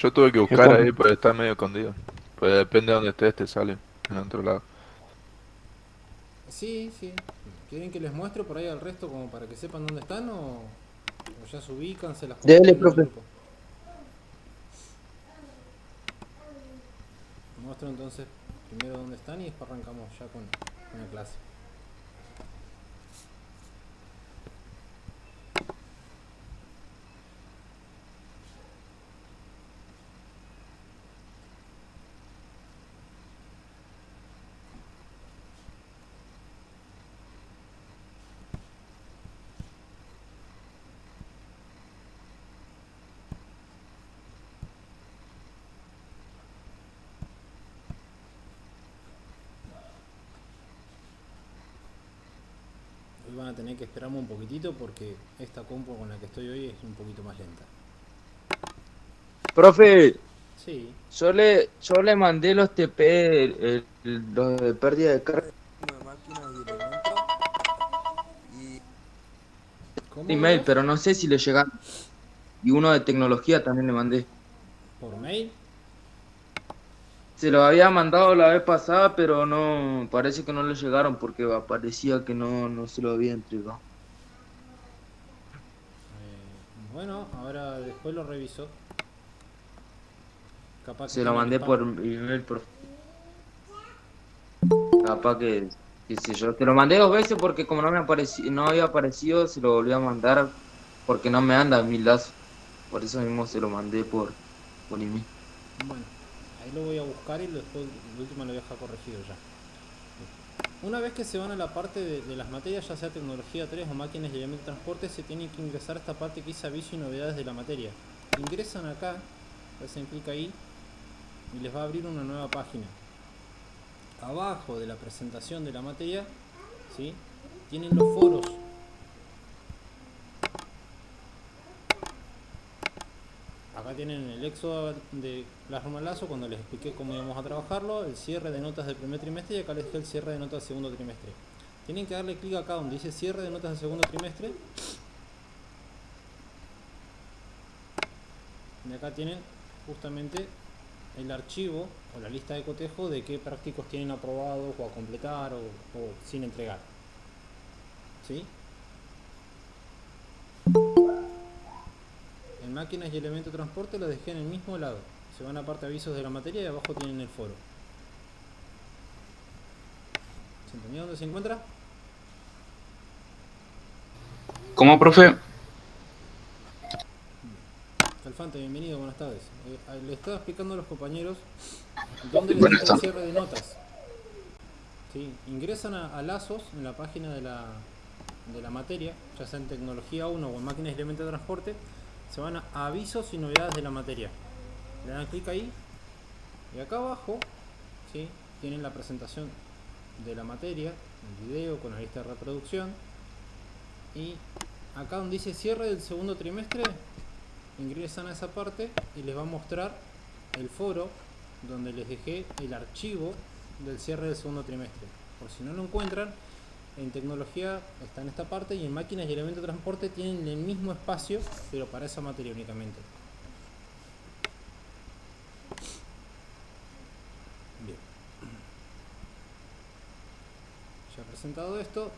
Yo tuve que Es buscar como, ahí, pues está medio escondido. Pues depende de dónde estés, te sale en otro lado. Sí, sí. ¿Quieren que les muestre por ahí al resto como para que sepan dónde están o ya se ubican, se las dele, comparten en el profe. grupo? Muestro entonces primero dónde están y después arrancamos ya con la clase. Hoy van a tener que esperarme un poquitito porque esta compu con la que estoy hoy es un poquito más lenta. Profe, Sí. yo le mandé los TP, los de pérdida de carga de máquinas y elementos y ¿Cómo, email, Lucas? pero no sé si le llegaron. Y uno de tecnología también le mandé. ¿Por mail? Se los había mandado la vez pasada, pero no, parece que no le llegaron porque aparecía que no se lo había entregado. Bueno, ahora después lo reviso. Capaz que Se lo estén en mandé spam. por email, capaz que, qué sé yo. Te lo mandé dos veces porque como no había aparecido, se lo volví a mandar porque no me anda mil lazos. Por eso mismo se lo mandé por email. Bueno, ahí lo voy a buscar y después el último lo voy a dejar corregido ya. Una vez que se van a la parte de las materias, ya sea tecnología 3 o máquinas y elementos de transporte, se tiene que ingresar a esta parte que dice aviso y novedades de la materia. Ingresan acá, hacen clic ahí y les va a abrir una nueva página. Abajo de la presentación de la materia, ¿sí? Tienen los foros. Acá tienen el éxodo de Classroom Lazo cuando les expliqué cómo íbamos a trabajarlo, el cierre de notas del primer trimestre y acá les dejé el cierre de notas del segundo trimestre. Tienen que darle clic acá donde dice cierre de notas del segundo trimestre y acá tienen justamente el archivo o la lista de cotejo de qué prácticos tienen aprobados o a completar o sin entregar. ¿Sí? En máquinas y elementos de transporte lo dejé en el mismo lado. Se van a parte avisos de la materia y abajo tienen el foro. ¿Se entendió dónde se encuentra? ¿Cómo, profe? Alfante, bienvenido, buenas tardes. Le estaba explicando a los compañeros dónde les Buenas dejé el tardes. cierre de notas. ¿Sí? Ingresan a Lazos en la página de la materia, ya sea en tecnología 1 o en máquinas y elementos de transporte, se van a avisos y novedades de la materia. Le dan clic ahí y acá abajo, ¿sí? Tienen la presentación de la materia, el video con la lista de reproducción y acá donde dice cierre del segundo trimestre, ingresan a esa parte y les va a mostrar el foro donde les dejé el archivo del cierre del segundo trimestre. Por si no lo encuentran, en tecnología está en esta parte y en máquinas y elementos de transporte tienen el mismo espacio, pero para esa materia únicamente. Bien, ya presentado esto,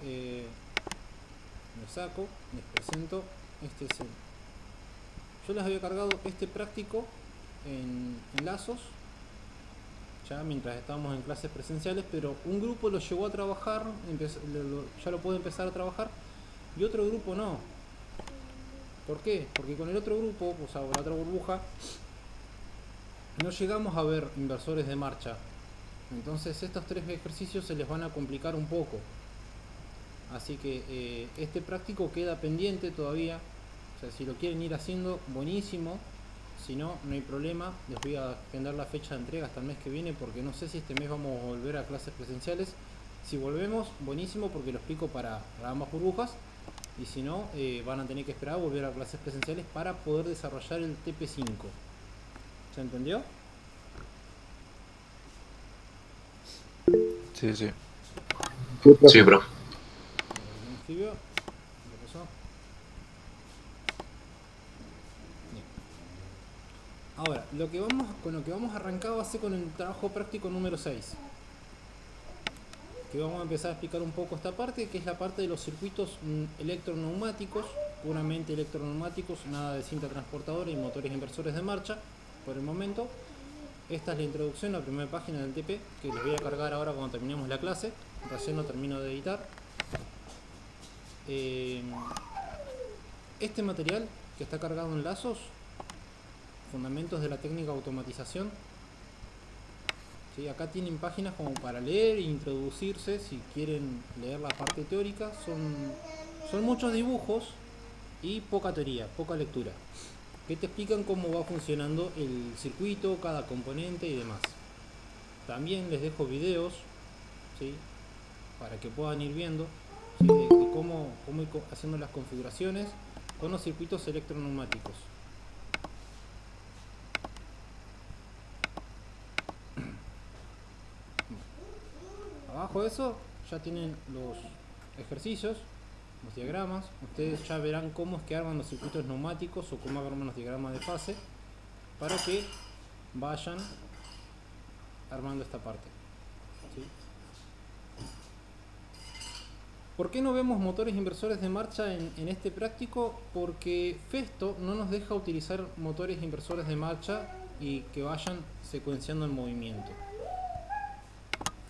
lo saco, les presento. Este es el. Yo les había cargado este práctico en Lazos ya mientras estábamos en clases presenciales, pero un grupo lo llegó a trabajar, ya lo puede empezar a trabajar, y otro grupo no. ¿Por qué? Porque con el otro grupo, o sea, con la otra burbuja, no llegamos a ver inversores de marcha. Entonces estos tres ejercicios se les van a complicar un poco. Así que este práctico queda pendiente todavía. O sea, si lo quieren ir haciendo, buenísimo. Si no, no hay problema. Les voy a extender la fecha de entrega hasta el mes que viene porque no sé si este mes vamos a volver a clases presenciales. Si volvemos, buenísimo porque lo explico para ambas burbujas. Y si no, van a tener que esperar a volver a clases presenciales para poder desarrollar el TP5. ¿Se entendió? Sí, sí. Sí, Sí, profe. profe. ¿Alguien escribió? ¿Qué pasó? Bien. Ahora, con lo que vamos a arrancar va a ser con el trabajo práctico número 6. Que vamos a empezar a explicar un poco esta parte, que es la parte de los circuitos electroneumáticos, puramente electroneumáticos, nada de cinta transportadora y motores inversores de marcha, por el momento. Esta es la introducción, la primera página del TP, que les voy a cargar ahora cuando terminemos la clase, recién lo termino de editar. Este material que está cargado en lazos, fundamentos de la técnica de automatización, ¿sí? Acá tienen páginas como para leer e introducirse si quieren leer la parte teórica. Son muchos dibujos y poca teoría, poca lectura, que te explican cómo va funcionando el circuito, cada componente y demás. También les dejo videos, ¿sí? Para que puedan ir viendo, ¿sí? de cómo ir haciendo las configuraciones con los circuitos electroneumáticos. Abajo de eso ya tienen los ejercicios, los diagramas. Ustedes ya verán cómo es que arman los circuitos neumáticos o cómo arman los diagramas de fase para que vayan armando esta parte, ¿sí? ¿Por qué no vemos motores inversores de marcha en este práctico? Porque Festo no nos deja utilizar motores inversores de marcha y que vayan secuenciando el movimiento.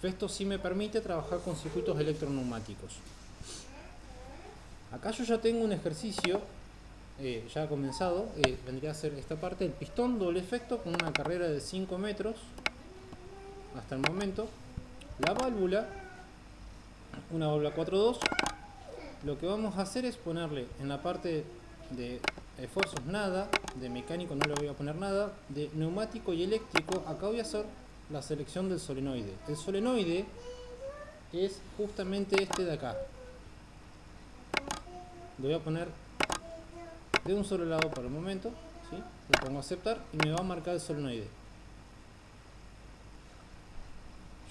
Festo sí me permite trabajar con circuitos electroneumáticos. Acá yo ya tengo un ejercicio ya comenzado, vendría a ser esta parte, el pistón doble efecto con una carrera de 5 metros hasta el momento. La válvula, una válvula 4.2, lo que vamos a hacer es ponerle en la parte de esfuerzos nada, de mecánico no le voy a poner nada, de neumático y eléctrico, acá voy a hacer la selección del solenoide. El solenoide es justamente este de acá. Lo voy a poner de un solo lado por el momento, ¿sí? Le pongo a aceptar y me va a marcar el solenoide.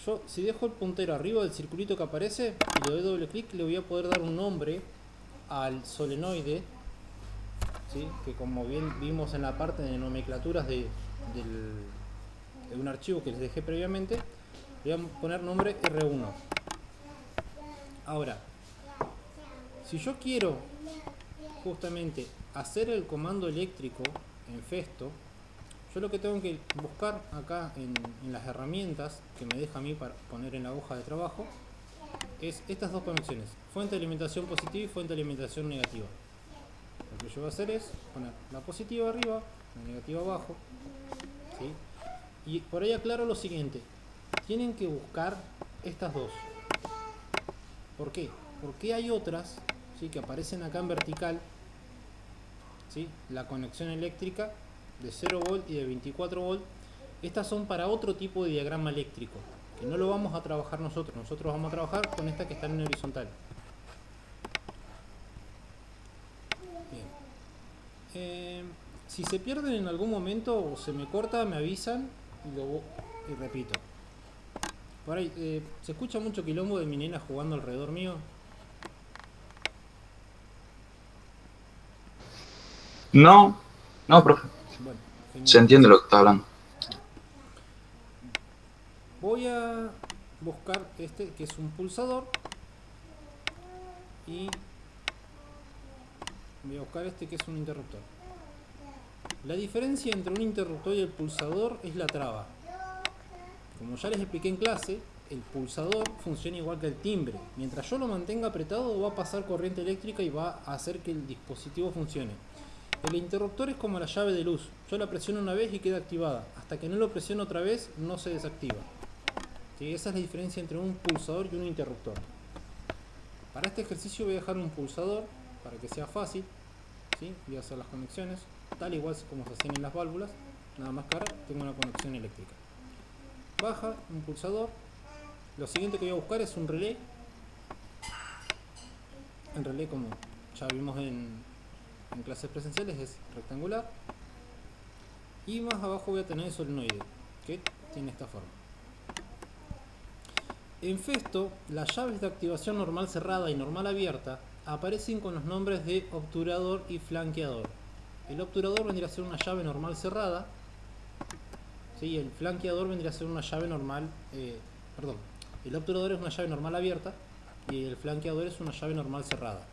Yo, si dejo el puntero arriba del circulito que aparece y le doy doble clic, le voy a poder dar un nombre al solenoide, ¿sí? Que como bien vimos en la parte de nomenclaturas de un archivo que les dejé previamente, le voy a poner nombre R1. Ahora, si yo quiero justamente hacer el comando eléctrico en Festo, yo lo que tengo que buscar acá en las herramientas que me deja a mí para poner en la hoja de trabajo es estas dos conexiones, fuente de alimentación positiva y fuente de alimentación negativa. Lo que yo voy a hacer es poner la positiva arriba, la negativa abajo, ¿sí? Y por ahí aclaro lo siguiente: tienen que buscar estas dos. ¿Por qué? Porque hay otras, ¿sí? Que aparecen acá en vertical, ¿sí? La conexión eléctrica de 0 volt y de 24 volt. Estas son para otro tipo de diagrama eléctrico, que no lo vamos a trabajar nosotros. Nosotros vamos a trabajar con estas que están en horizontal. Bien. Si se pierden en algún momento o se me corta, me avisan y repito. Por ahí, ¿se escucha mucho quilombo de mi nena jugando alrededor mío? No, no, profe. Bueno, genial. Se entiende lo que está hablando. Voy a buscar este que es un pulsador y voy a buscar este que es un interruptor. La diferencia entre un interruptor y el pulsador es la traba. Como ya les expliqué en clase, el pulsador funciona igual que el timbre. Mientras yo lo mantenga apretado va a pasar corriente eléctrica y va a hacer que el dispositivo funcione. El interruptor es como la llave de luz. Yo la presiono una vez y queda activada. Hasta que no lo presiono otra vez no se desactiva. ¿Sí? Esa es la diferencia entre un pulsador y un interruptor. Para este ejercicio voy a dejar un pulsador para que sea fácil, ¿sí? Voy a hacer las conexiones tal igual como se hacían en las válvulas, nada más que ahora tengo una conexión eléctrica. Baja un pulsador. Lo siguiente que voy a buscar es un relé. El relé, como ya vimos en clases presenciales, es rectangular. Y más abajo voy a tener el solenoide, que tiene esta forma. En Festo, las llaves de activación normal cerrada y normal abierta aparecen con los nombres de obturador y flanqueador. El obturador vendría a ser una llave normal cerrada, ¿sí? El flanqueador vendría a ser una llave normal, perdón, el obturador es una llave normal abierta y el flanqueador es una llave normal cerrada,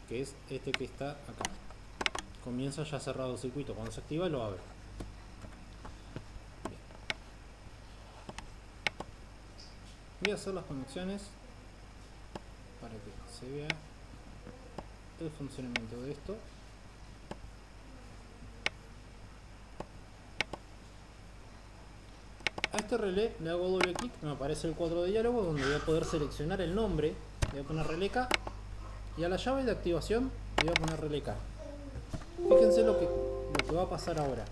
que es este que está acá. Comienza ya cerrado el circuito, cuando se activa lo abre. Bien. Voy a hacer las conexiones para que se vea el funcionamiento de esto. A este relé le hago doble clic, me aparece el cuadro de diálogo donde voy a poder seleccionar el nombre, voy a poner relé K, y a la llave de activación le voy a poner relé K. Fíjense lo que va a pasar ahora.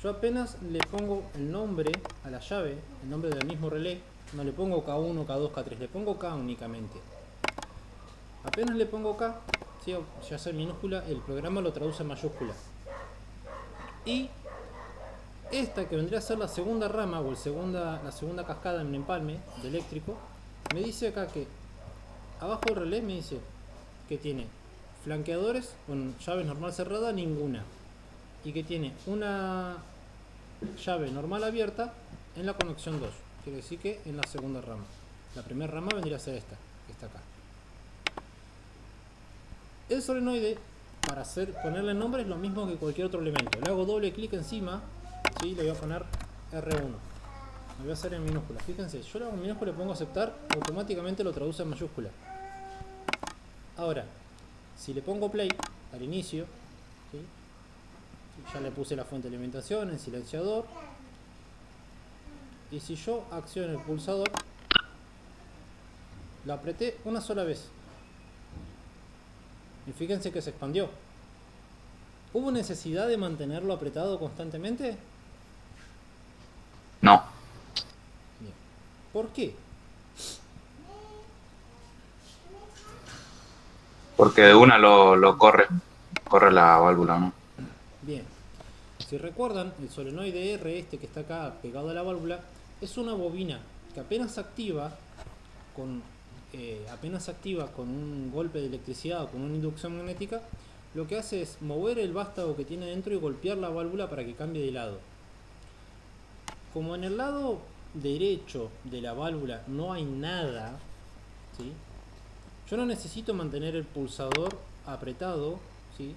Yo apenas le pongo el nombre a la llave, el nombre del mismo relé, no le pongo K1, K2, K3, le pongo K únicamente. Apenas le pongo K, ¿sí? Ya sea en minúscula, el programa lo traduce en mayúscula. Y esta que vendría a ser la segunda rama o la segunda cascada en un empalme de eléctrico, me dice acá que abajo del relé me dice que tiene flanqueadores con llave normal cerrada, ninguna, y que tiene una llave normal abierta en la conexión 2, quiere decir que en la segunda rama. La primera rama vendría a ser esta, que está acá. El solenoide, para ponerle nombre, es lo mismo que cualquier otro elemento. Le hago doble clic encima, ¿sí? Le voy a poner R1. Lo voy a hacer en minúscula. Fíjense, yo le hago en minúscula y le pongo aceptar, automáticamente lo traduce en mayúscula. Ahora, si le pongo play al inicio, ¿sí? Ya le puse la fuente de alimentación, el silenciador. Y si yo acciono el pulsador, lo apreté una sola vez. Y fíjense que se expandió. ¿Hubo necesidad de mantenerlo apretado constantemente? No. Bien. ¿Por qué? Porque de una lo corre. Corre la válvula, ¿no? Bien. Si recuerdan, el solenoide R este que está acá pegado a la válvula es una bobina que apenas activa con un golpe de electricidad o con una inducción magnética, lo que hace es mover el vástago que tiene dentro y golpear la válvula para que cambie de lado. Como en el lado derecho de la válvula no hay nada, ¿sí? Yo no necesito mantener el pulsador apretado, ¿sí?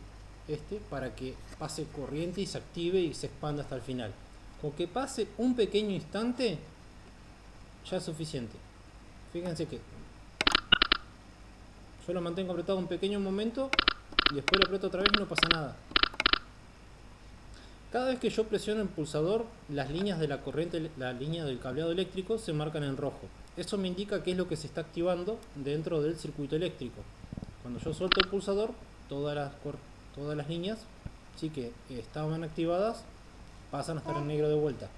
Para que pase corriente y se active y se expanda hasta el final. Con que pase un pequeño instante ya es suficiente. Fíjense que yo lo mantengo apretado un pequeño momento y después lo aprieto otra vez y no pasa nada. Cada vez que yo presiono el pulsador, las líneas de la corriente, la línea del cableado eléctrico se marcan en rojo. Eso me indica qué es lo que se está activando dentro del circuito eléctrico. Cuando yo suelto el pulsador, todas las líneas, sí, que estaban activadas, pasan a estar en negro de vuelta.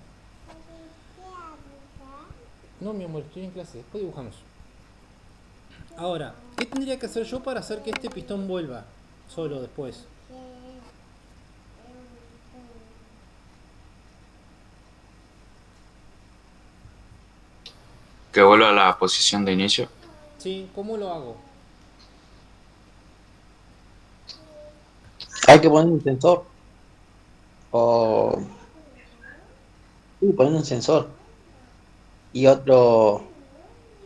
No, mi amor, estoy en clase, después dibujamos. Ahora, ¿qué tendría que hacer yo para hacer que este pistón vuelva solo después? Que vuelva a la posición de inicio. Sí, ¿cómo lo hago? Hay que poner un sensor. O poner un sensor. Y otro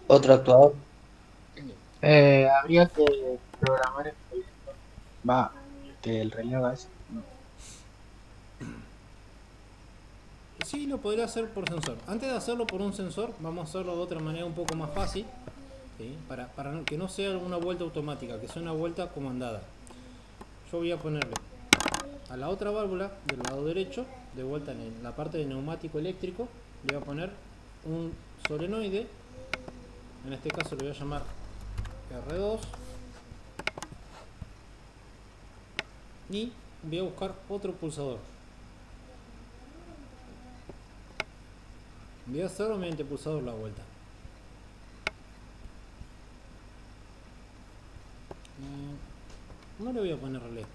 actuador. Habría que programar el proyecto. Va, que el relé haga eso. No. Sí, lo podría hacer por sensor. Antes de hacerlo por un sensor, vamos a hacerlo de otra manera un poco más fácil, ¿sí? Para que no sea una vuelta automática, que sea una vuelta comandada. Yo voy a ponerle a la otra válvula del lado derecho, de vuelta en la parte de neumático eléctrico, le voy a poner un solenoide. En este caso lo voy a llamar R2. Y voy a buscar otro pulsador. Voy a hacerlo mediante pulsador la vuelta. No le voy a poner relé.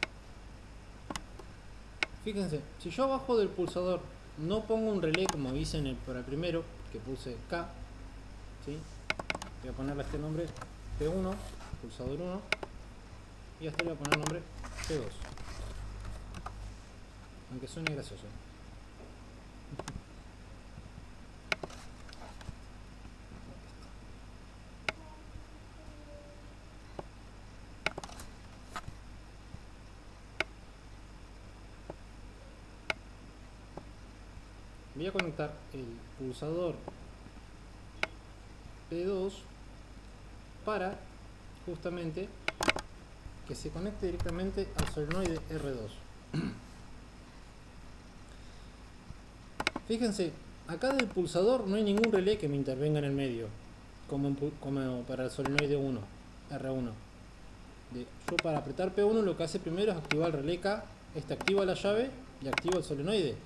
Fíjense, si yo abajo del pulsador no pongo un relé como hice para el primero, que puse K, ¿sí? Voy a ponerle este nombre P1, pulsador 1, y a este le voy a poner nombre P2. aunque suene gracioso. Voy a conectar el pulsador P2 para justamente que se conecte directamente al solenoide R2. Fíjense, acá del pulsador no hay ningún relé que me intervenga en el medio, como para el solenoide 1, R1. Yo para apretar P1 lo que hace primero es activar el relé K, este activa la llave y activa el solenoide.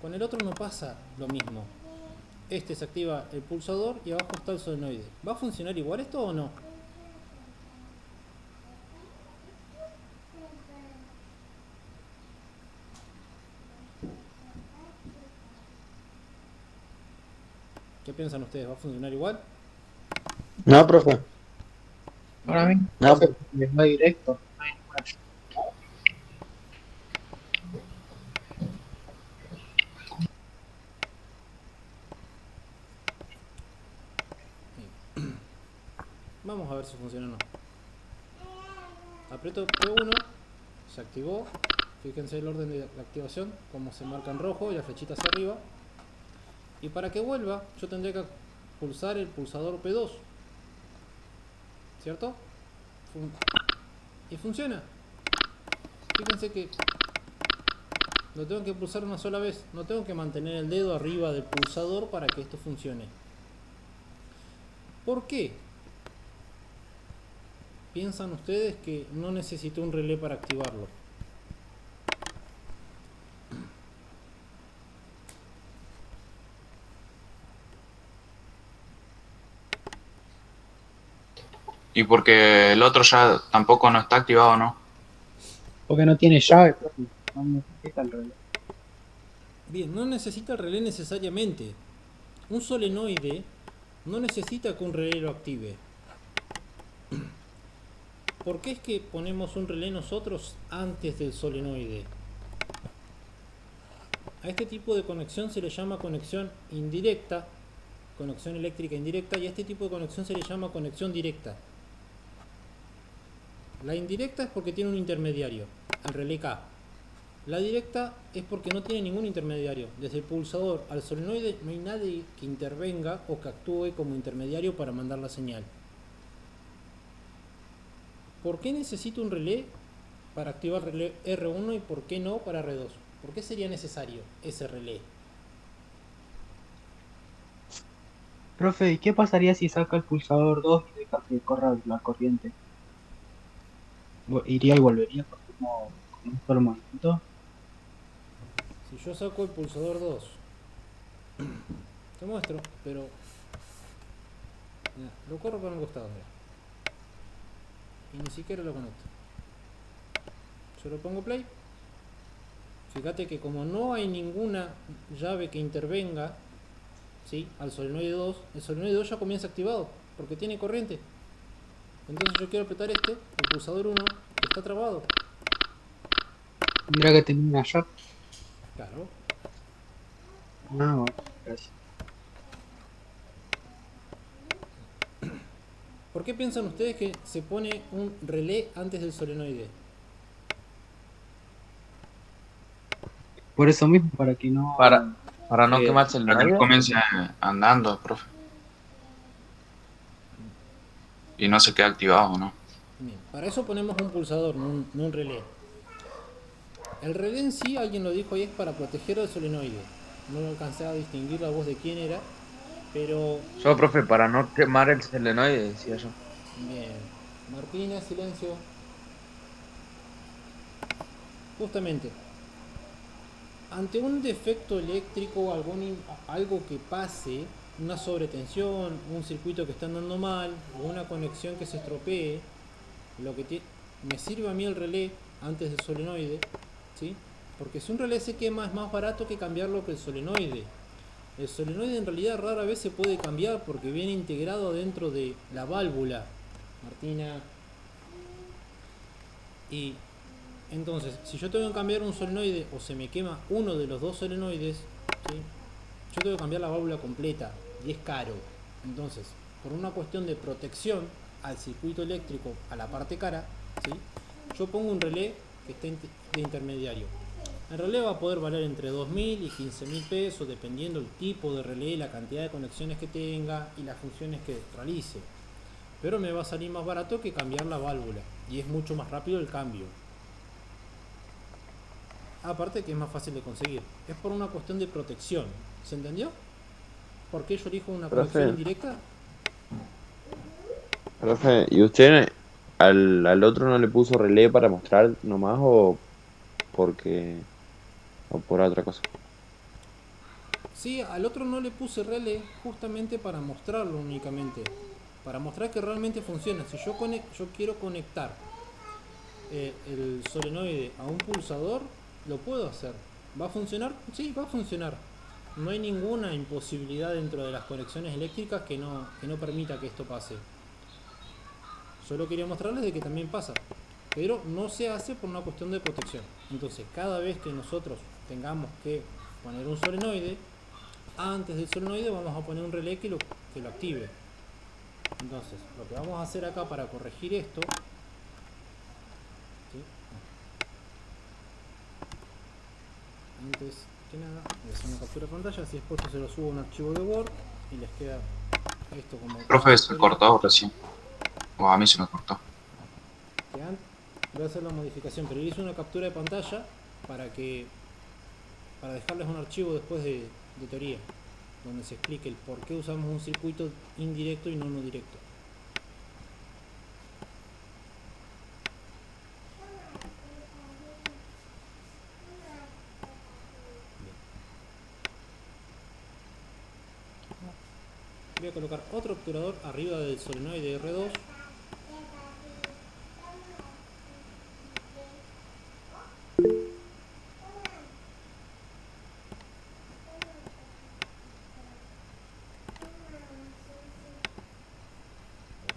Con el otro no pasa lo mismo. Este se activa el pulsador y abajo está el solenoide. ¿Va a funcionar igual esto o no? ¿Qué piensan ustedes? ¿Va a funcionar igual? No, profe. Para mí. No, porque va directo. No hay ninguna. Vamos a ver si funciona o no. Aprieto P1, se activó. Fíjense el orden de la activación, como se marca en rojo y la flechita hacia arriba. Y para que vuelva, yo tendría que pulsar el pulsador P2. ¿Cierto? Y funciona. Fíjense que lo tengo que pulsar una sola vez. No tengo que mantener el dedo arriba del pulsador para que esto funcione. ¿Por qué? ¿Piensan ustedes que no necesito un relé para activarlo? Y porque el otro ya tampoco no está activado, ¿no? Porque no tiene llave, profe. No necesita el reloj. Bien, no necesita el relé necesariamente. Un solenoide no necesita que un relé lo active. ¿Por qué es que ponemos un relé nosotros antes del solenoide? A este tipo de conexión se le llama conexión indirecta, conexión eléctrica indirecta, y a este tipo de conexión se le llama conexión directa. La indirecta es porque tiene un intermediario, el relé K. La directa es porque no tiene ningún intermediario. Desde el pulsador al solenoide no hay nadie que intervenga o que actúe como intermediario para mandar la señal. ¿Por qué necesito un relé para activar el relé R1 y por qué no para R2? ¿Por qué sería necesario ese relé? Profe, ¿y qué pasaría si saca el pulsador 2 y deja que corra la corriente? ¿Iría y volvería con un solo movimiento? Si yo saco el pulsador 2, te muestro, pero mirá, lo corro por un costado, mirá. Y ni siquiera lo conecto. Yo lo pongo play. Fíjate que como no hay ninguna llave que intervenga, ¿sí?, al solenoide 2, el solenoide 2 ya comienza activado porque tiene corriente. Entonces yo quiero apretar el pulsador 1, que está trabado. Mira que tenía una llave. Claro. Ah, bueno, gracias. ¿Por qué piensan ustedes que se pone un relé antes del solenoide? Por eso mismo, para que no... Para no quemarse el Para que no medio. comience andando, profe. Y no se quede activado, ¿no? Bien, para eso ponemos un pulsador, no un relé. El relé en sí, alguien lo dijo ahí, es para proteger al solenoide. No lo alcancé a distinguir la voz de quién era, pero... Yo, profe, para no quemar el solenoide, decía yo. Bien. Martina, silencio. Justamente, ante un defecto eléctrico, algo que pase, una sobretensión, un circuito que está andando mal, o una conexión que se estropee, me sirve a mí el relé antes del solenoide, ¿sí? Porque si un relé se quema es más barato que cambiarlo que el solenoide. El solenoide en realidad rara vez se puede cambiar porque viene integrado dentro de la válvula, Martina. Y Entonces, si yo tengo que cambiar un solenoide o se me quema uno de los dos solenoides, ¿sí? Yo tengo que cambiar la válvula completa y es caro. Entonces, por una cuestión de protección al circuito eléctrico, a la parte cara, ¿sí? Yo pongo un relé que esté de intermediario. El relé va a poder valer entre 2.000 y 15.000 pesos, dependiendo el tipo de relé, la cantidad de conexiones que tenga y las funciones que realice. Pero me va a salir más barato que cambiar la válvula y es mucho más rápido el cambio. Aparte que es más fácil de conseguir. Es por una cuestión de protección. ¿Se entendió? ¿Por qué yo elijo una conexión Profe, indirecta? profe, ¿y usted al otro no le puso relé para mostrar nomás o porque o por otra cosa? Sí, al otro no le puse relé justamente para mostrarlo únicamente. Para mostrar que realmente funciona. Si yo quiero conectar el solenoide a un pulsador, lo puedo hacer. ¿Va a funcionar? Sí, va a funcionar. No hay ninguna imposibilidad dentro de las conexiones eléctricas que no permita que esto pase. Solo quería mostrarles de que también pasa. Pero no se hace por una cuestión de protección. Entonces, cada vez que nosotros tengamos que poner un solenoide, antes del solenoide vamos a poner un relé que lo active. Entonces, lo que vamos a hacer acá para corregir esto, ¿sí? Antes que nada, voy a hacer una captura de pantalla, así después yo se lo subo a un archivo de Word y les queda esto como Profe, se cortó recién. O a mí se me cortó. voy a hacer la modificación, pero hice una captura de pantalla para dejarles un archivo después de teoría, donde se explique el por qué usamos un circuito indirecto y no uno directo. Voy a colocar otro obturador arriba del solenoide R2.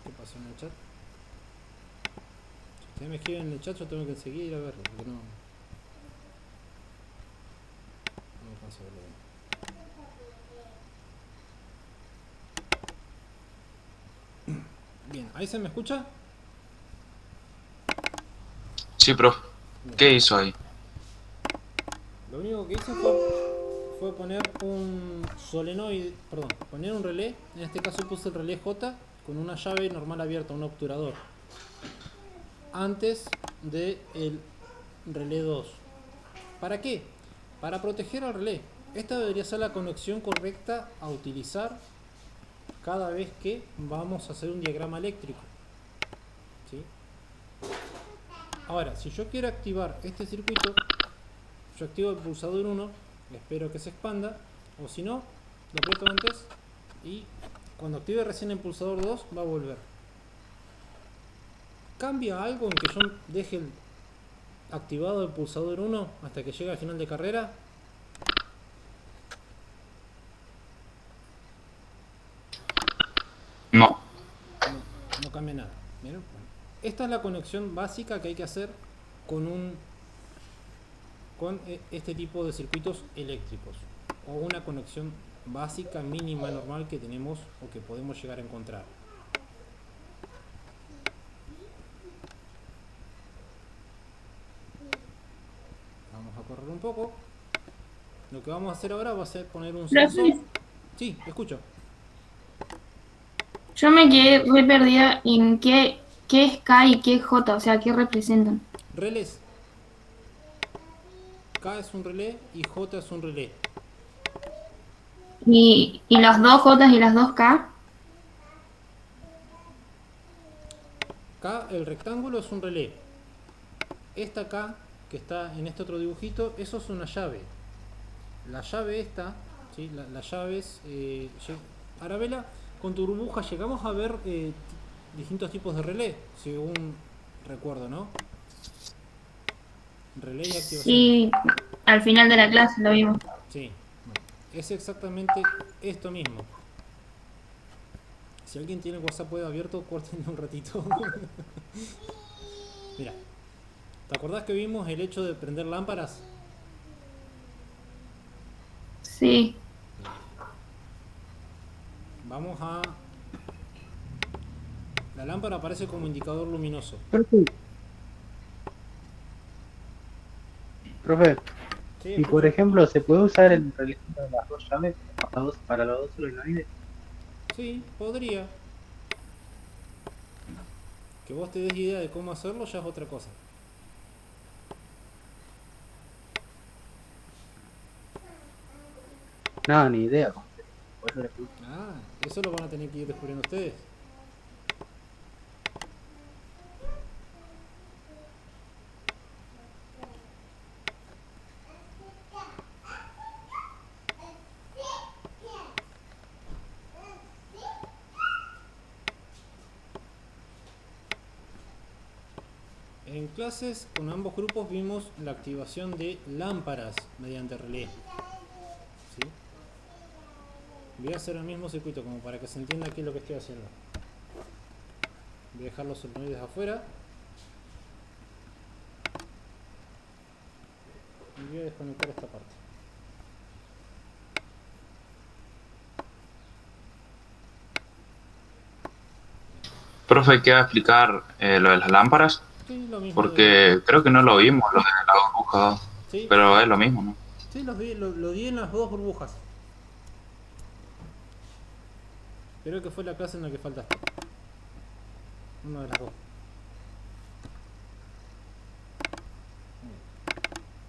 ¿Qué pasó en el chat? Si ustedes me escriben en el chat, yo tengo que seguir ir a verlo, porque no alcanzo a verlo bien. Bien, ¿ahí se me escucha? Sí, profe. Bien. ¿Qué hizo ahí? Lo único que hice fue poner un solenoide, perdón, poner un relé. En este caso puse el relé J con una llave normal abierta, un obturador, antes del relé 2. ¿Para qué? Para proteger al relé. Esta debería ser la conexión correcta a utilizar cada vez que vamos a hacer un diagrama eléctrico, ¿sí? Ahora, si yo quiero activar este circuito, yo activo el pulsador 1, espero que se expanda, o si no, lo aprieto antes y cuando active recién el pulsador 2 va a volver. ¿Cambia algo en que yo deje activado el pulsador 1 hasta que llegue al final de carrera? No. No cambia nada. ¿Vieron? Bueno, esta es la conexión básica que hay que hacer con este tipo de circuitos eléctricos, o una conexión básica mínima normal que tenemos o que podemos llegar a encontrar. Vamos a correr un poco. Lo que vamos a hacer ahora va a ser poner un sensor. Profe, Sí, escucho. yo me quedé re perdida en qué es K y qué es J, o sea, qué representan. Relés. K es un relé y J es un relé. Y las dos J y las dos K. K, el rectángulo, es un relé. Esta K, que está en este otro dibujito, eso es una llave. La llave esta, ¿sí? La llave es... Arabela, con tu burbuja llegamos a ver distintos tipos de relé, según recuerdo, ¿no? Relé y activación. Sí, al final de la clase lo vimos. Sí, bueno, es exactamente esto mismo. Si alguien tiene WhatsApp web abierto, córtenlo un ratito. Mira, ¿Te acordás que vimos el hecho de prender lámparas? Sí. Vamos a... La lámpara aparece como indicador luminoso. Profe, Sí, y por ejemplo, ¿se puede usar el relé de las dos llaves para los dos solenoides? sí, podría. Que vos te des idea de cómo hacerlo ya es otra cosa. No, ni idea. Por eso le pregunto. Ah, eso lo van a tener que ir descubriendo ustedes. En clases con ambos grupos vimos la activación de lámparas mediante relé. ¿Sí? Voy a hacer el mismo circuito como para que se entienda qué es lo que estoy haciendo. Voy a dejar los solenoides afuera. Y voy a desconectar esta parte. Profe, ¿qué va a explicar lo de las lámparas? Sí, lo mismo. Porque creo que no lo vimos, lo de la burbuja, Sí, pero es lo mismo, ¿no? sí, lo di en las dos burbujas. Creo que fue la clase en la que faltaste. Una de las dos.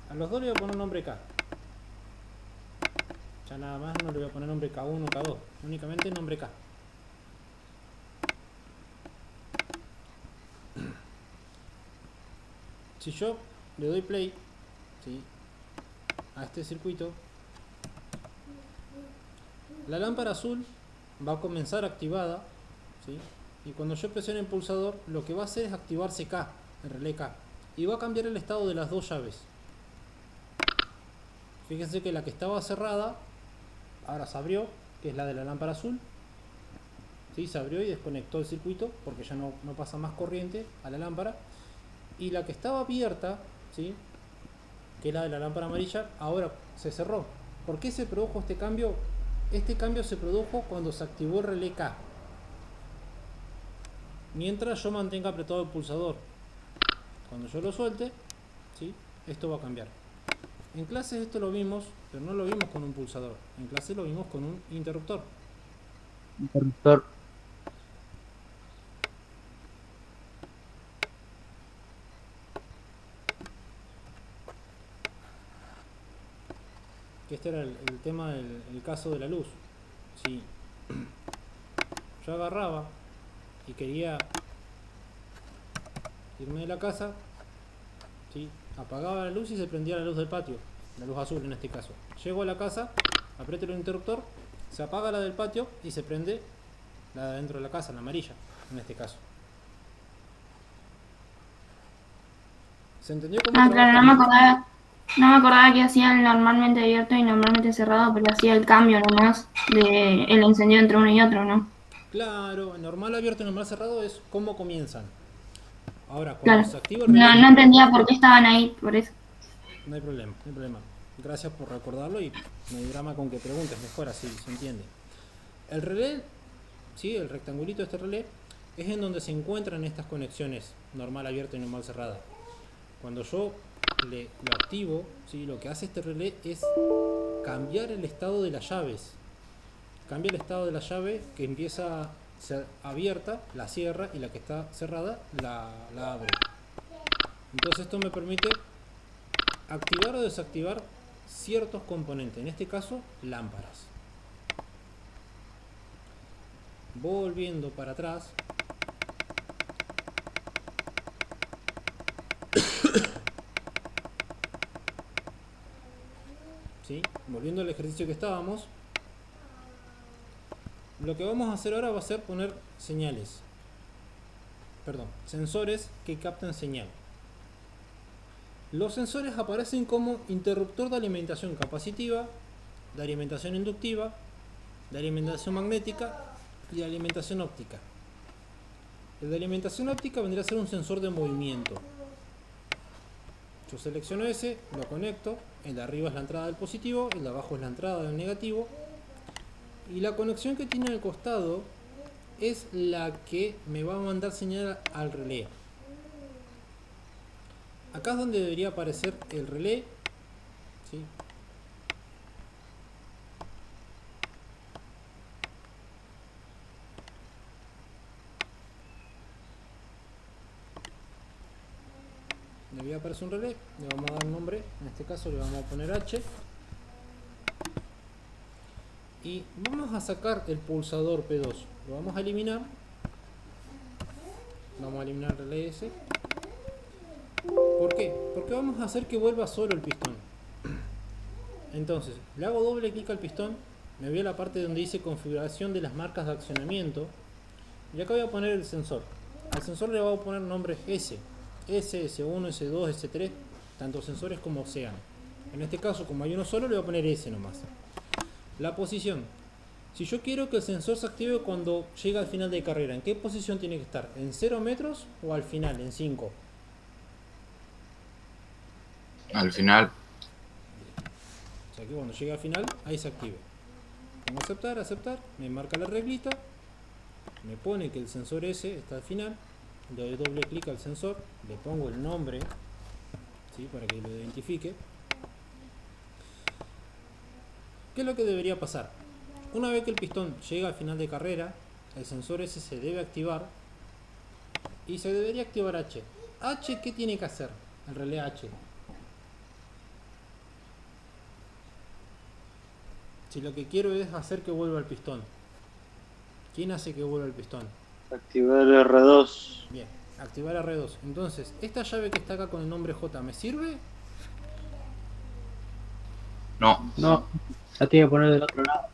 A los dos le voy a poner nombre K. Ya nada más no le voy a poner nombre K1, K2. Únicamente nombre K. Si yo le doy play, ¿sí?, a este circuito, la lámpara azul va a comenzar activada, ¿sí?, y cuando yo presione el pulsador, lo que va a hacer es activarse K, el relé K, y va a cambiar el estado de las dos llaves. Fíjense que la que estaba cerrada ahora se abrió, que es la de la lámpara azul. ¿Sí? Se abrió y desconectó el circuito porque ya no pasa más corriente a la lámpara. Y la que estaba abierta, ¿sí?, que es la de la lámpara amarilla, ahora se cerró. ¿Por qué se produjo este cambio? Este cambio se produjo cuando se activó el relé K. Mientras yo mantenga apretado el pulsador. Cuando yo lo suelte, ¿sí?, esto va a cambiar. En clases esto lo vimos, pero no lo vimos con un pulsador. En clase lo vimos con un interruptor. Interruptor. Que este era el tema el caso de la luz. Si yo agarraba y quería irme de la casa, ¿sí?, apagaba la luz y se prendía la luz del patio, la luz azul en este caso. Llego a la casa, aprieto el interruptor, se apaga la del patio y se prende la de dentro de la casa, la amarilla en este caso. ¿Se entendió cómo Ah, trabaja? claro, no me acordaba que hacía el normalmente abierto y normalmente cerrado, pero hacía el cambio nomás de el encendido entre uno y otro, ¿no? Claro, normal abierto y normal cerrado es cómo comienzan. Ahora, cuando Claro. se activa el relé, No entendía por qué estaban ahí, por eso. no hay problema, no hay problema. Gracias por recordarlo y no hay drama con que preguntes, mejor así se entiende. El relé, ¿sí?, el rectangulito de este relé, es en donde se encuentran estas conexiones normal abierta y normal cerrada. Cuando yo lo activo, ¿sí?, lo que hace este relé es cambiar el estado de las llaves. Cambia el estado de la llave que empieza a ser abierta, la cierra, y la que está cerrada la abre. Entonces esto me permite activar o desactivar ciertos componentes, en este caso lámparas. Volviendo para atrás, ¿sí?, volviendo al ejercicio que estábamos, lo que vamos a hacer ahora va a ser poner sensores que captan señal. Los sensores aparecen como interruptor de alimentación capacitiva, de alimentación inductiva, de alimentación magnética y de alimentación óptica. El de alimentación óptica vendría a ser un sensor de movimiento. Yo selecciono ese, lo conecto, el de arriba es la entrada del positivo, el de abajo es la entrada del negativo, y la conexión que tiene al costado es la que me va a mandar señal al relé. Acá es donde debería aparecer el relé, ¿sí? Debería aparecer un relé, le vamos a dar un nombre, en este caso le vamos a poner H. Y vamos a sacar el pulsador P2, lo vamos a eliminar. Vamos a eliminar el relé S. ¿Por qué? Porque vamos a hacer que vuelva solo el pistón. Entonces, le hago doble clic al pistón, me voy a la parte donde dice configuración de las marcas de accionamiento, y acá voy a poner el sensor. Al sensor le voy a poner nombre S, S1, S2, S3, tanto sensores como sean. En este caso, como hay uno solo, le voy a poner S nomás. La posición. Si yo quiero que el sensor se active cuando llega al final de carrera, ¿en qué posición tiene que estar? ¿En 0 metros o al final, en 5? Al final. O sea que cuando llegue al final, ahí se active. Pongo aceptar, aceptar, me marca la reglita, me pone que el sensor S está al final, le doy doble clic al sensor, le pongo el nombre, ¿sí? Para que lo identifique. ¿Qué es lo que debería pasar? Una vez que el pistón llega al final de carrera, el sensor S se debe activar y se debería activar H. H, ¿qué tiene que hacer? El relé H. Si lo que quiero es hacer que vuelva el pistón, ¿quién hace que vuelva el pistón? Activar R2. Bien, activar R2. Entonces, esta llave que está acá con el nombre J, ¿me sirve? No. No, la tiene que poner del otro lado.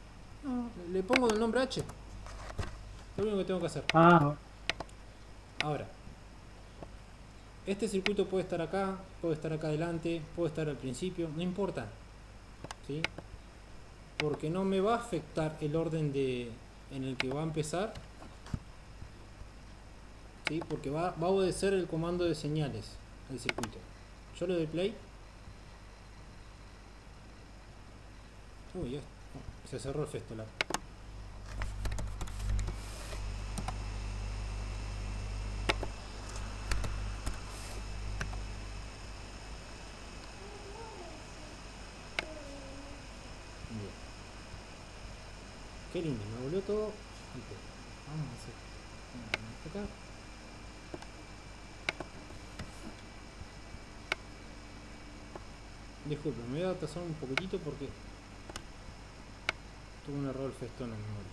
No, le pongo el nombre H. Lo único que tengo que hacer. Ah, Ahora, este circuito puede estar acá adelante, puede estar al principio, no importa, ¿sí? Porque no me va a afectar el orden en el que va a empezar, ¿sí? Porque va a obedecer el comando de señales el circuito. Yo le doy play. Uy, ya se cerró el Festolar. Bien. Qué lindo, me volvió todo. Vamos a hacer esto acá. Disculpe, me voy a atrasar un poquitito porque tuve un error Festón en memoria.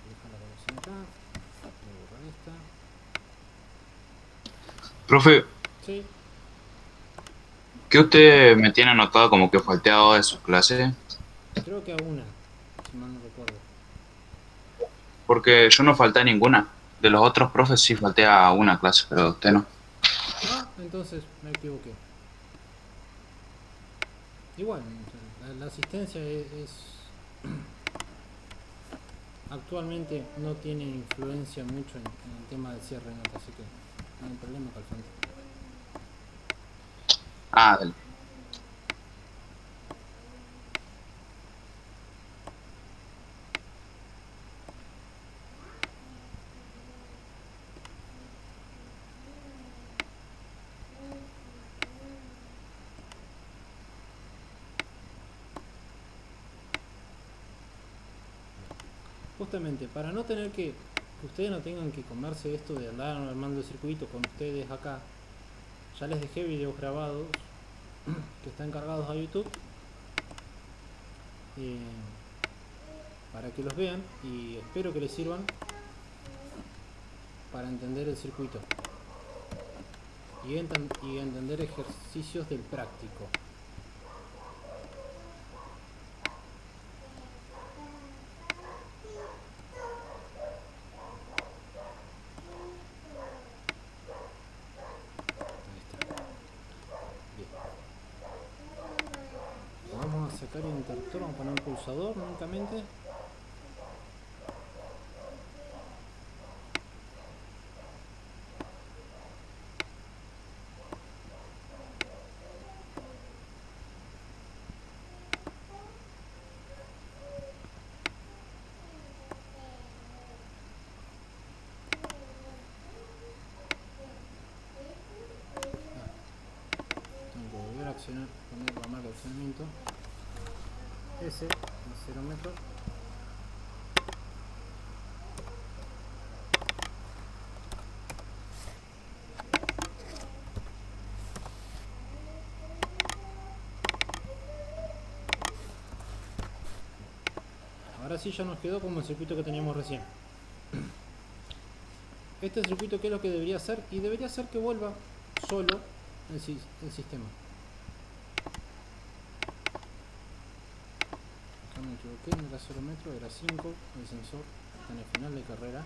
Deja la conexión acá. Voy a borrar esta. Profe, Sí, ¿qué usted me tiene anotado como que falteado de sus clases? creo que a una, si mal no recuerdo. Porque yo no falté a ninguna. De los otros profes sí falté a una clase, pero usted no. Ah, entonces me equivoqué. Igual, la asistencia actualmente no tiene influencia mucho en el tema del cierre de nota, así que no hay problema con el frente. Ah, dale. Justamente, para no tener que ustedes no tengan que comerse esto de andar armando el circuito con ustedes acá, ya les dejé videos grabados que están cargados a YouTube para que los vean y espero que les sirvan para entender el circuito y entender ejercicios del práctico. Vamos a sacar el interruptor, vamos a poner un pulsador únicamente. S a 0 metros. Ahora sí ya nos quedó como el circuito que teníamos recién. Este circuito, ¿qué es lo que debería hacer? Y debería hacer que vuelva solo el sistema. Acá me equivoqué, no era 0 metros, era 5. El sensor está en el final de carrera.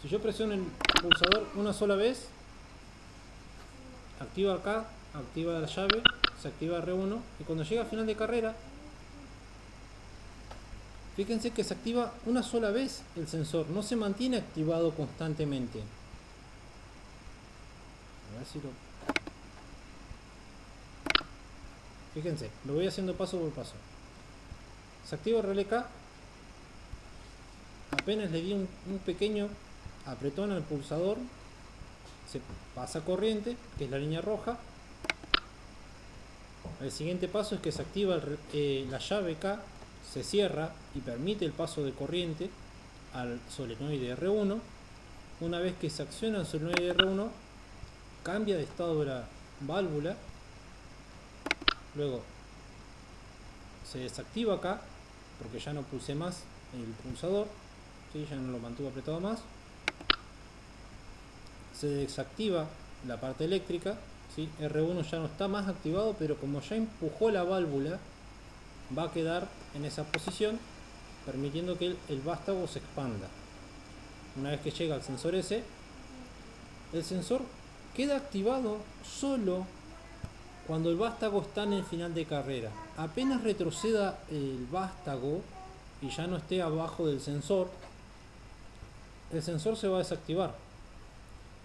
Si yo presiono el pulsador una sola vez, activa acá, activa la llave, se activa R1 y cuando llega al final de carrera, fíjense que se activa una sola vez el sensor, no se mantiene activado constantemente. A ver si lo... Fíjense, lo voy haciendo paso por paso. Se activa el relé K. Apenas le di un pequeño apretón al pulsador, se pasa corriente, que es la línea roja. El siguiente paso es que se activa la llave K, se cierra y permite el paso de corriente al solenoide R1. Una vez que se acciona el solenoide R1, cambia de estado la válvula. Luego se desactiva acá porque ya no pulsé más el pulsador, ¿sí? Ya no lo mantuvo apretado más. Se desactiva la parte eléctrica, ¿sí? R1 ya no está más activado, pero como ya empujó la válvula, va a quedar en esa posición, permitiendo que el vástago se expanda. Una vez que llega al sensor S, el sensor queda activado solo cuando el vástago está en el final de carrera. Apenas retroceda el vástago y ya no esté abajo del sensor, el sensor se va a desactivar.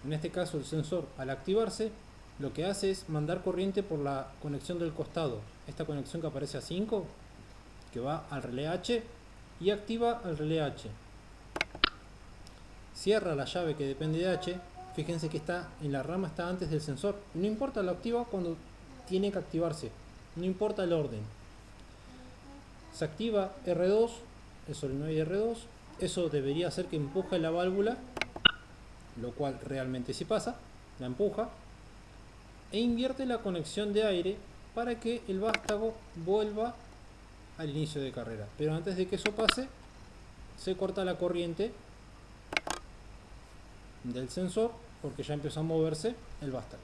En este caso el sensor, al activarse, lo que hace es mandar corriente por la conexión del costado. Esta conexión que aparece a 5, que va al relé H y activa el relé H. Cierra la llave que depende de H. Fíjense que está en la rama, está antes del sensor. No importa, lo activa cuando tiene que activarse. No importa el orden. Se activa R2, el solenoide R2. Eso debería hacer que empuje la válvula, lo cual realmente sí pasa. La empuja e invierte la conexión de aire para que el vástago vuelva al inicio de carrera. Pero antes de que eso pase, se corta la corriente del sensor porque ya empezó a moverse el vástago.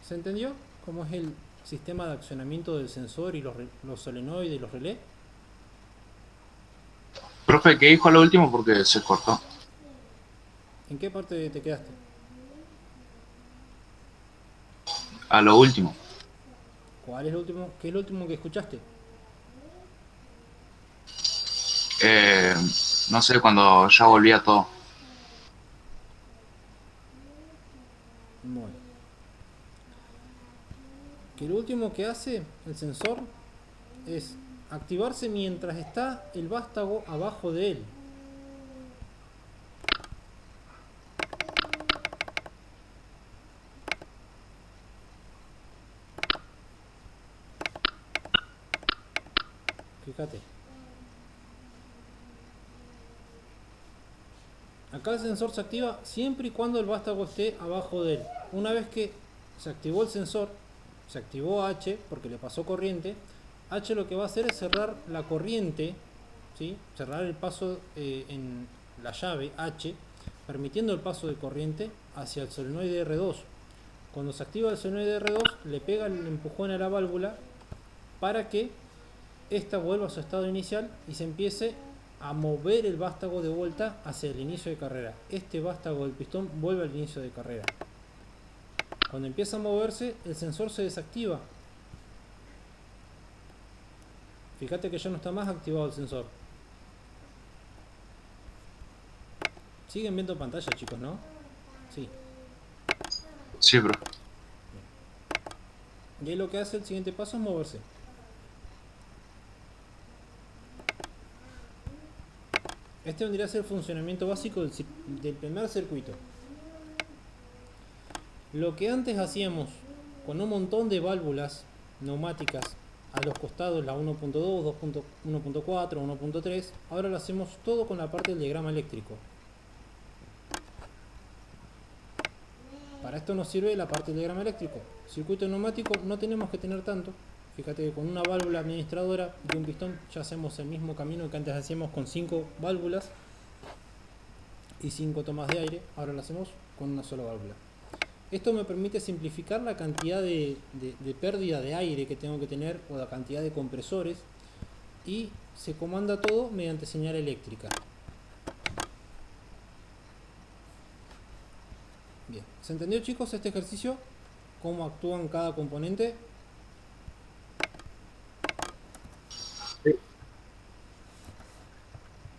¿Se entendió cómo es el sistema de accionamiento del sensor y los solenoides y los relés? Profe, ¿qué dijo a lo último? Porque se cortó. ¿En qué parte te quedaste? A lo último. ¿Cuál es el último? ¿Qué es lo último que escuchaste? No sé, cuando ya volvía todo. Bueno. Que lo último que hace el sensor es activarse mientras está el vástago abajo de él. Fíjate. Acá el sensor se activa siempre y cuando el vástago esté abajo de él. Una vez que se activó el sensor, se activó H porque le pasó corriente. H lo que va a hacer es cerrar la corriente, ¿sí? Cerrar el paso en la llave H, permitiendo el paso de corriente hacia el solenoide R2. Cuando se activa el solenoide R2, le pega el empujón a la válvula para que esta vuelva a su estado inicial y se empiece a mover el vástago de vuelta hacia el inicio de carrera. Este vástago del pistón vuelve al inicio de carrera. Cuando empieza a moverse, el sensor se desactiva. Fíjate que ya no está más activado el sensor. Siguen viendo pantalla, chicos, ¿no? Sí. Sí, bro. Y ahí lo que hace el siguiente paso es moverse. Este vendría a ser el funcionamiento básico del primer circuito. Lo que antes hacíamos con un montón de válvulas neumáticas a los costados la 1.2, 1.4, 1.3. Ahora lo hacemos todo con la parte del diagrama eléctrico. Para esto nos sirve la parte del diagrama eléctrico. Circuito neumático no tenemos que tener tanto. Fíjate que con una válvula administradora y un pistón ya hacemos el mismo camino que antes hacíamos con 5 válvulas y 5 tomas de aire. Ahora lo hacemos con una sola válvula. Esto me permite simplificar la cantidad de pérdida de aire que tengo que tener o la cantidad de compresores, y se comanda todo mediante señal eléctrica. Bien, ¿se entendió, chicos, este ejercicio? ¿Cómo actúan cada componente?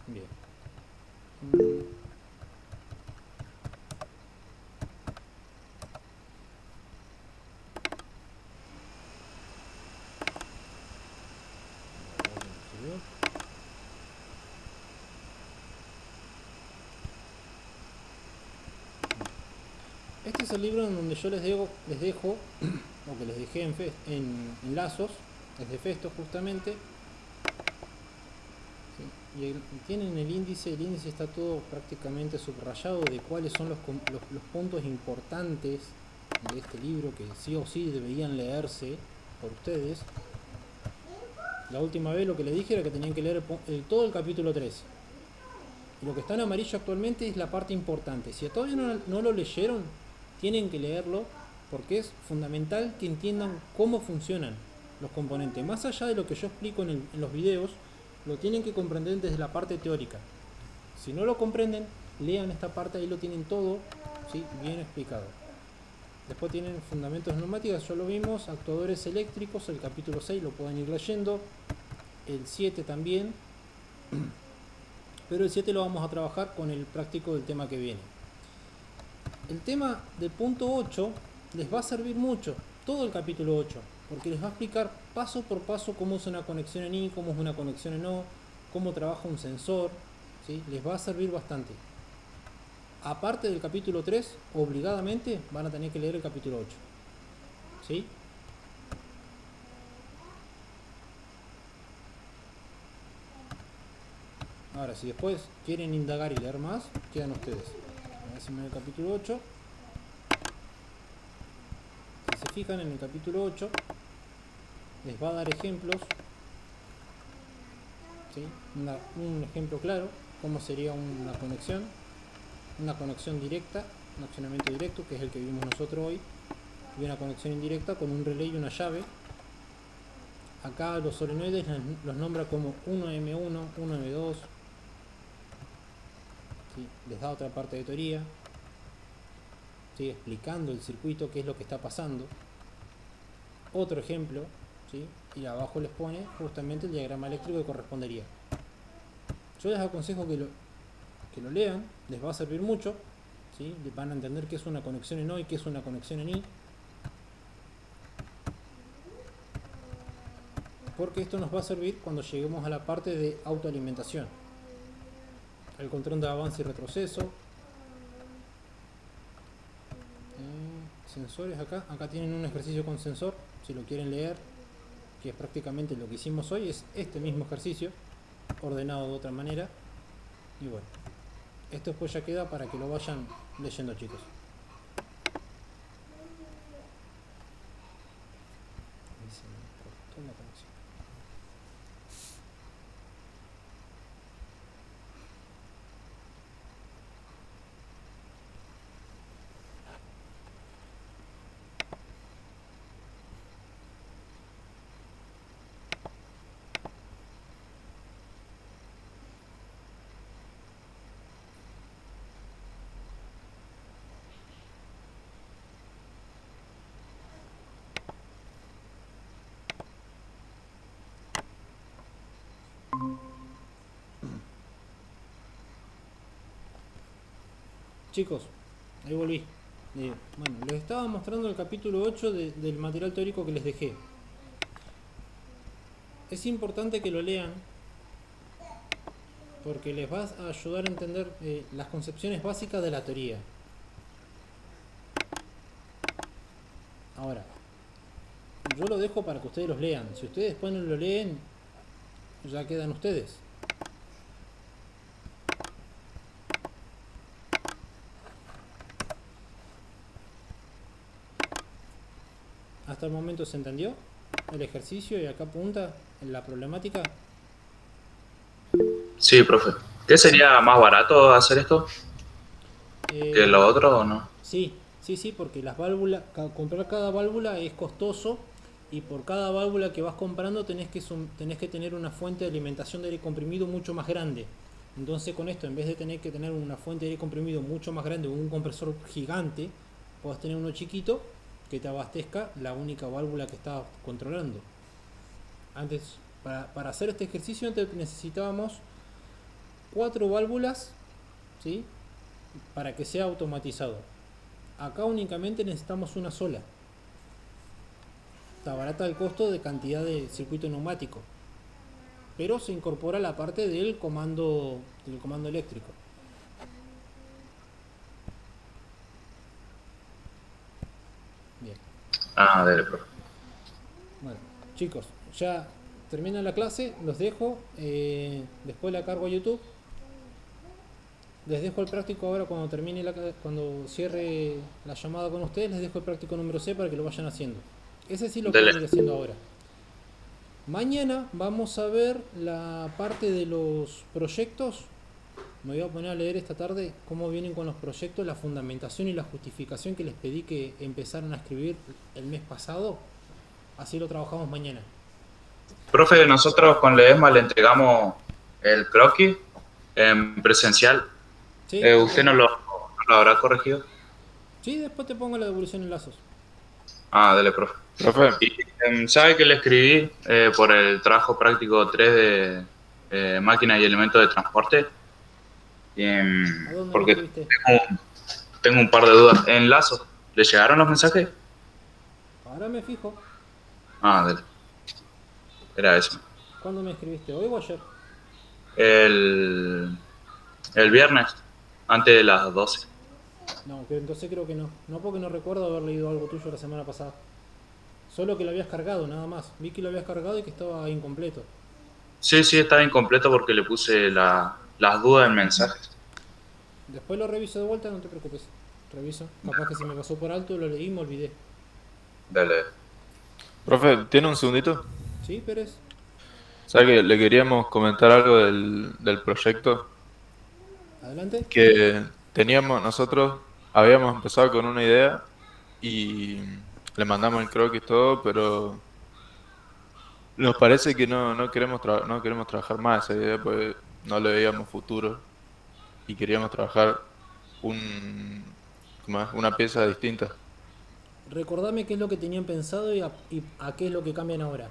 Bien. Este es el libro en donde yo les dejo o que les dejé en lazos, es de Festo justamente. ¿Sí? Y tienen el índice está todo prácticamente subrayado de cuáles son los puntos importantes de este libro que sí o sí deberían leerse por ustedes. La última vez lo que les dije era que tenían que leer todo el capítulo 3. Y lo que está en amarillo actualmente es la parte importante. Si todavía no lo leyeron, tienen que leerlo, porque es fundamental que entiendan cómo funcionan los componentes. Más allá de lo que yo explico en los videos, lo tienen que comprender desde la parte teórica. Si no lo comprenden, lean esta parte, ahí lo tienen todo, ¿sí?, bien explicado. Después tienen fundamentos de neumáticas, ya lo vimos, actuadores eléctricos, el capítulo 6 lo pueden ir leyendo, el 7 también, pero el 7 lo vamos a trabajar con el práctico del tema que viene. El tema del punto 8 les va a servir mucho, todo el capítulo 8, porque les va a explicar paso por paso cómo es una conexión en I, cómo es una conexión en O, cómo trabaja un sensor, ¿sí? Les va a servir bastante. Aparte del capítulo 3, obligadamente van a tener que leer el capítulo 8. ¿Sí? Ahora, si después quieren indagar y leer más, quedan ustedes. Hacen el capítulo 8. Si se fijan en el capítulo 8, les va a dar ejemplos. ¿Sí? Un ejemplo claro, cómo sería una conexión directa, un accionamiento directo, que es el que vimos nosotros hoy, y una conexión indirecta con un relé y una llave. Acá los solenoides los nombra como 1M1, 1M2. ¿Sí? Les da otra parte de teoría, ¿sí?, explicando el circuito, qué es lo que está pasando. Otro ejemplo, ¿sí?, y abajo les pone justamente el diagrama eléctrico que correspondería. Yo les aconsejo que lo lean, les va a servir mucho, ¿sí? Van a entender qué es una conexión en O y qué es una conexión en I, porque esto nos va a servir cuando lleguemos a la parte de autoalimentación, el control de avance y retroceso. Sensores acá tienen un ejercicio con sensor, si lo quieren leer, que es prácticamente lo que hicimos hoy, es este mismo ejercicio ordenado de otra manera. Y bueno, esto después ya queda para que lo vayan leyendo, chicos. Ahí se me cortó la conexión. Chicos, ahí volví. Bueno, les estaba mostrando el capítulo 8 del material teórico que les dejé. Es importante que lo lean porque les va a ayudar a entender las concepciones básicas de la teoría. Ahora, yo lo dejo para que ustedes los lean. Si ustedes después no lo leen, ya quedan ustedes. Hasta el momento se entendió el ejercicio y acá apunta en la problemática. Sí, profe. ¿Qué sería más barato hacer esto que lo otro o no? Sí, porque las válvulas, comprar cada válvula es costoso y por cada válvula que vas comprando tenés que tener una fuente de alimentación de aire comprimido mucho más grande. Entonces con esto, en vez de tener que tener una fuente de aire comprimido mucho más grande o un compresor gigante, podés tener uno chiquito que te abastezca la única válvula que estás controlando. Antes, para hacer este ejercicio antes necesitábamos 4 válvulas, ¿sí?, para que sea automatizado. Acá únicamente necesitamos una sola. Está barata el costo de cantidad de circuito neumático, pero se incorpora la parte del comando eléctrico. Bien. Ah, dale, profe. Bueno, chicos, ya termina la clase, los dejo. Después la cargo a YouTube. Les dejo el práctico ahora cuando cuando cierre la llamada con ustedes, les dejo el práctico número C para que lo vayan haciendo. Ese sí lo Dale. pueden ir haciendo ahora. Mañana vamos a ver la parte de los proyectos. Me voy a poner a leer esta tarde cómo vienen con los proyectos, la fundamentación y la justificación que les pedí que empezaran a escribir el mes pasado. Así lo trabajamos mañana. Profe, nosotros con Ledesma le entregamos el croquis en presencial. ¿Sí? ¿Usted no lo habrá corregido? Sí, después te pongo la devolución en lazos. Ah, dale, profe. Profe, Y ¿sabe que le escribí por el trabajo práctico 3 de máquinas y elementos de transporte? ¿A dónde Porque lo escribiste? tengo un par de dudas. ¿En Lazo le llegaron los mensajes? Ahora me fijo. Ah, dale. Era eso. ¿Cuándo me escribiste? ¿Hoy o ayer? El viernes, antes de las 12. No, entonces creo que no. No, porque no recuerdo haber leído algo tuyo la semana pasada. Solo que lo habías cargado, nada más. Vi que lo habías cargado y que estaba incompleto. Sí, estaba incompleto porque le puse las dudas en mensajes. Después lo reviso de vuelta, no te preocupes. Reviso. Capaz que se me pasó por alto, lo leí y me olvidé. Dale. profe, ¿tiene un segundito? ¿Sí, Pérez? ¿Sabe que le queríamos comentar algo del proyecto? Adelante. Que nosotros habíamos empezado con una idea y le mandamos el croquis y todo, pero nos parece que no queremos trabajar más esa idea, pues no le veíamos futuro y queríamos trabajar ¿cómo es? Una pieza distinta. Recordame qué es lo que tenían pensado y a qué es lo que cambian ahora.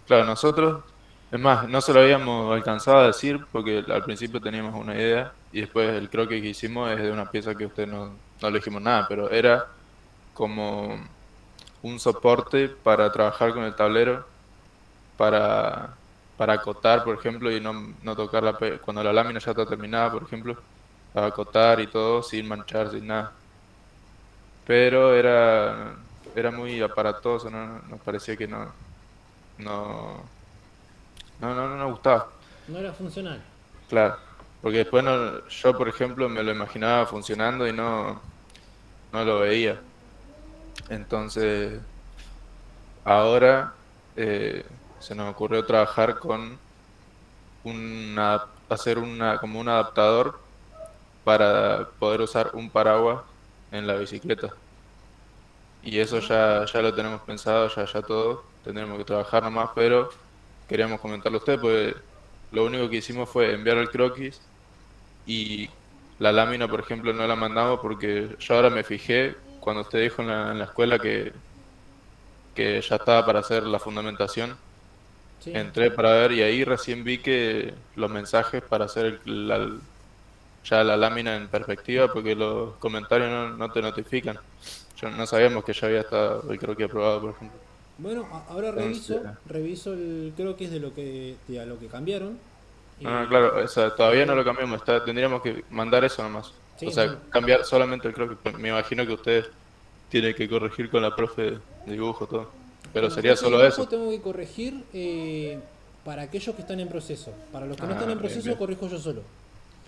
Claro, nosotros, es más, no se lo habíamos alcanzado a decir porque al principio teníamos una idea y después el croquis que hicimos es de una pieza que usted no le dijimos nada, pero era como un soporte para trabajar con el tablero, para, para acotar, por ejemplo, y no tocar cuando la lámina ya está terminada, por ejemplo, para acotar y todo sin manchar, sin nada. Pero era muy aparatoso, nos parecía que no, no nos gustaba, No era funcional. claro. Porque después yo, por ejemplo, me lo imaginaba funcionando y no lo veía. Entonces, ahora se nos ocurrió trabajar con hacer como un adaptador para poder usar un paraguas en la bicicleta. Y eso ya lo tenemos pensado, ya todo. Tendremos que trabajar nomás, pero queríamos comentarlo a usted, porque lo único que hicimos fue enviar el croquis y la lámina, por ejemplo, no la mandamos porque yo ahora me fijé cuando usted dijo en la escuela que ya estaba para hacer la fundamentación. Sí. Entré para ver y ahí recién vi que los mensajes para hacer ya la lámina en perspectiva, porque los comentarios no te notifican. No sabíamos que ya había estado el croquis aprobado, por ejemplo. Bueno, ahora Entonces, reviso el croquis de a lo que cambiaron. Y- claro, o sea, todavía no lo cambiamos, tendríamos que mandar eso nomás. Sí, O sea, no. cambiar solamente el croquis. Me imagino que ustedes tienen que corregir con la profe de dibujo todo. pero Cuando sería pase solo dibujo eso. tengo que corregir para aquellos que están en proceso. Para los que no están en Bien, proceso bien. corrijo yo solo.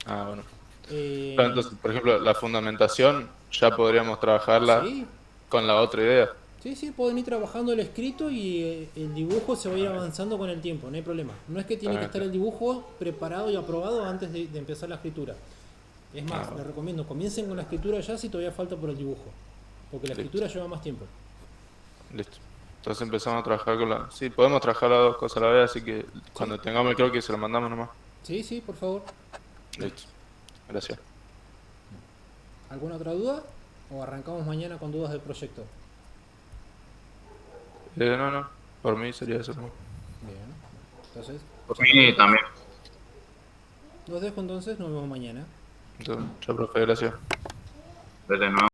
Ah, bueno. Eh, Claro, entonces, por ejemplo, la fundamentación ya podríamos trabajarla sí, con la otra idea. sí, pueden ir trabajando el escrito y el dibujo se va a ir avanzando con el tiempo, no hay problema. No es que tiene que Está estar bien. el dibujo preparado y aprobado antes de empezar la escritura. Es más, Ah, les recomiendo, comiencen con la escritura ya si todavía falta por el dibujo. Porque la Listo. escritura lleva más tiempo. Listo. Entonces empezamos a trabajar con la... Sí, podemos trabajar las dos cosas a la vez, así que cuando Sí. tengamos el croquis se lo mandamos nomás. Sí, por favor. Listo. Gracias. ¿Alguna otra duda? ¿O arrancamos mañana con dudas del proyecto? No. Por mí sería eso nomás. Bien. Entonces, Por ya mí los dejo. también. Los dejo entonces, nos vemos mañana. Entonces, chao, profe, gracias. Desde nuevo.